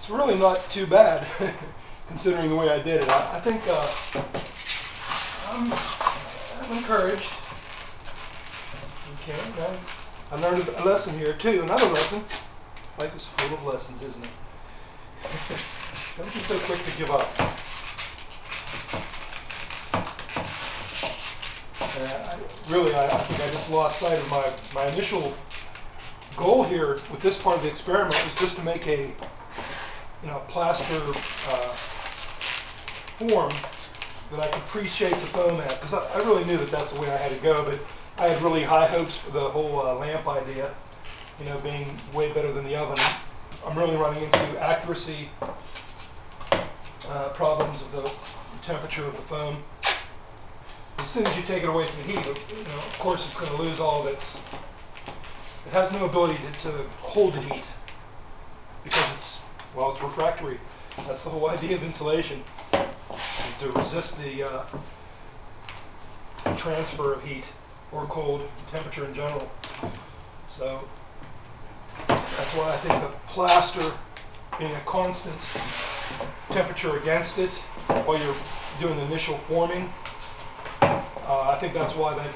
it's really not too bad considering the way I did it. I think I'm encouraged. Okay, now I learned a lesson here too, another lesson. Life is full of lessons, isn't it? Don't be so quick to give up. I think I just lost sight of my initial goal here with this part of the experiment was just to make a plaster form that I could pre-shape the foam at, because I really knew that that's the way I had to go, but I had really high hopes for the whole lamp idea, being way better than the oven. I'm really running into accuracy problems of the temperature of the foam. As soon as you take it away from the heat, of course it's going to lose all of its. It has no ability to hold the heat because it's refractory. That's the whole idea of insulation, is to resist the transfer of heat or cold, temperature in general. So that's why I think the plaster being a constant temperature against it while you're doing the initial forming, I think that's why that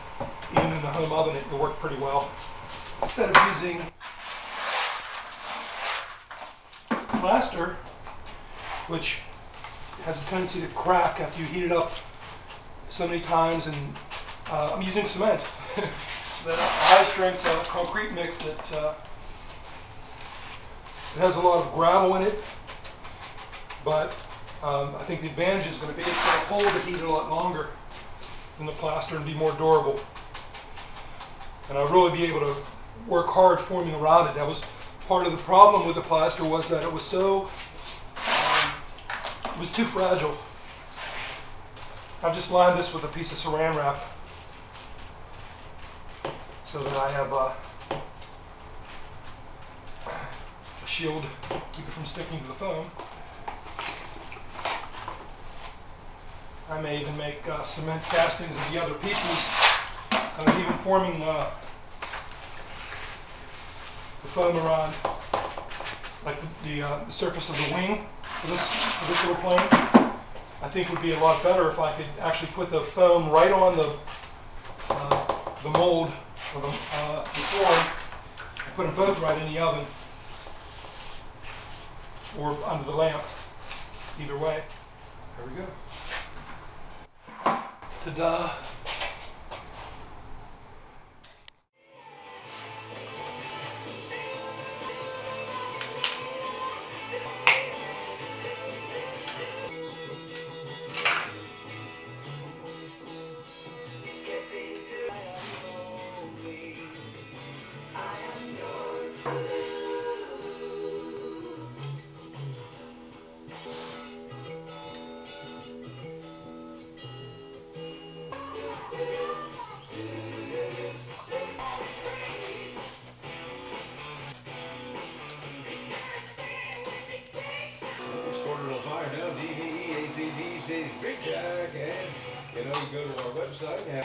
even in the home oven it worked pretty well. Instead of using plaster, which has a tendency to crack after you heat it up so many times, and I'm using cement, the high-strength concrete mix that it has a lot of gravel in it, but I think the advantage is going to be it's going to hold the heat a lot longer than the plaster and be more durable. And I'll really be able to work hard forming around it. That was part of the problem with the plaster, was that it was so it was too fragile. I've just lined this with a piece of saran wrap so that I have a shield to keep it from sticking to the foam. I may even make cement castings of the other pieces. I was even forming the foam around, like the surface of the wing for this little plane. I think would be a lot better if I could actually put the foam right on the mold or the form and put them both right in the oven or under the lamp. Either way. There we go. Ta-da! Big Jack, and you go to our website and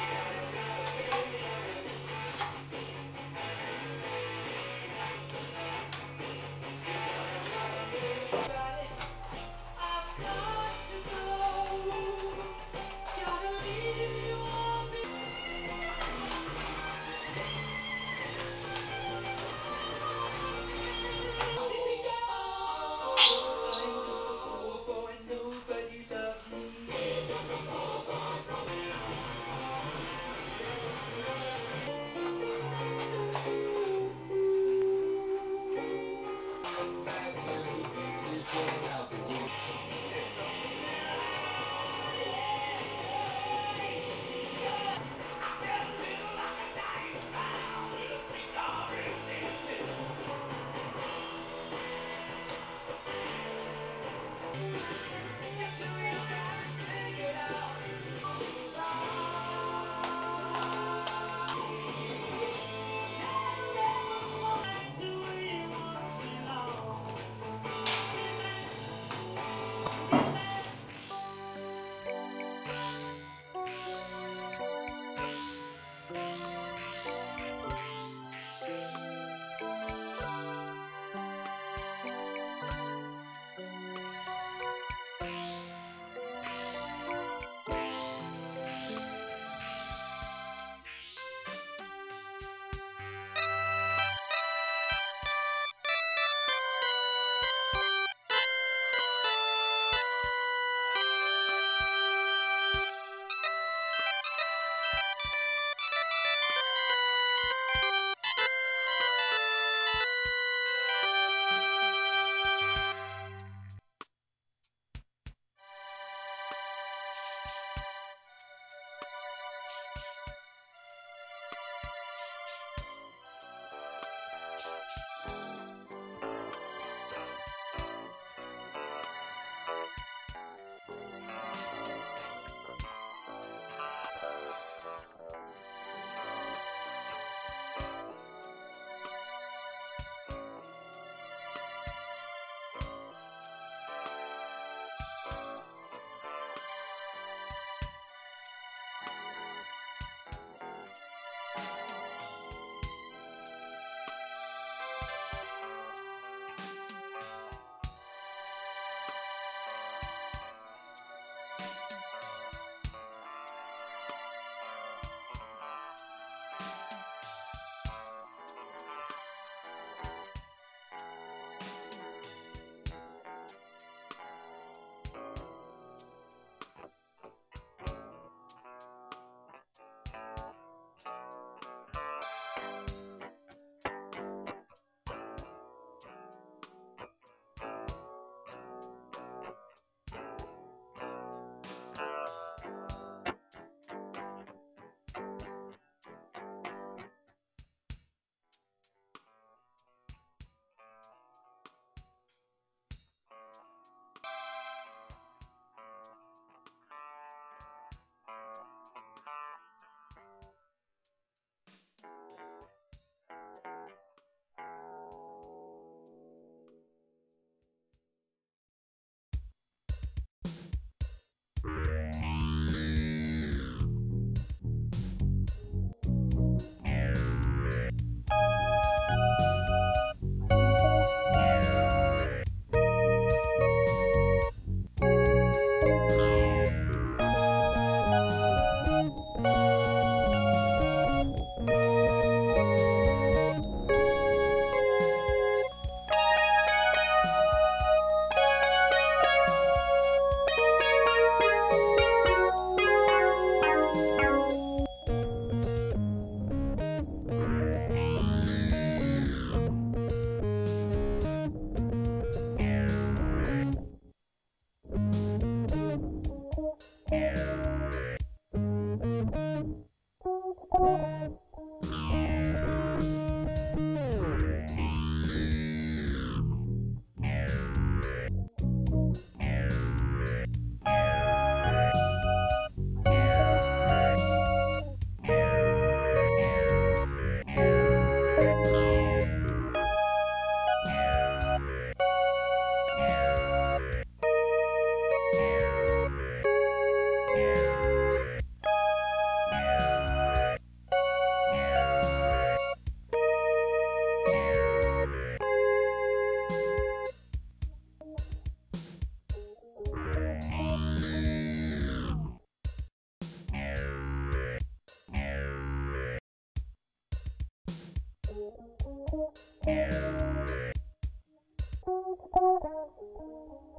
Thank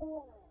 you.